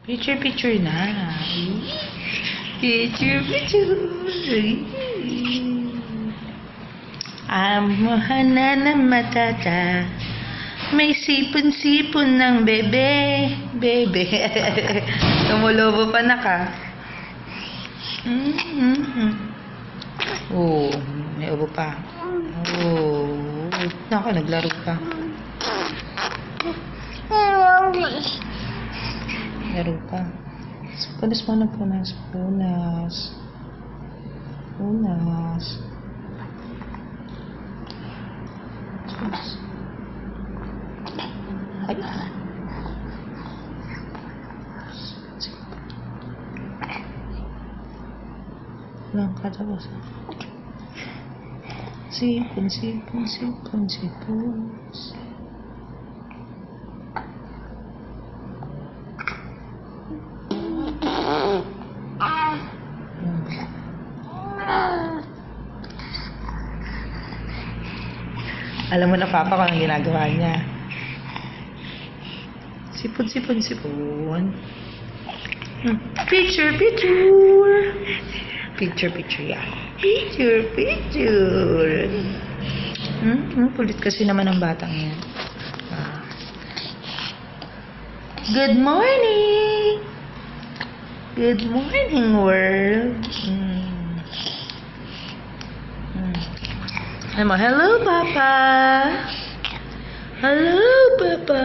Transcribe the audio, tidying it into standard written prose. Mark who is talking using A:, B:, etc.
A: Picture, picture na. Picture, picture. Amuhana ng matata. May sipon-sipon ng bebe. Bebe. Tumulobo pa na ka. Oh, may ubo pa. Oh, nako, naglaro pa. Laro pa. Punas mo na, punas. Punas. Punas. Punas. Ay. Lang ka tapos. Sipon, sipon, sipon, sipon. Alam mo na papa kung anong ginagawa niya. Sipon, sipon, sipon. Picture, picture. Picture, picture yan. Picture, picture. Kulit kasi naman ang batang yan. Good morning. Good morning, world. Hello, Papa. Hello, Papa.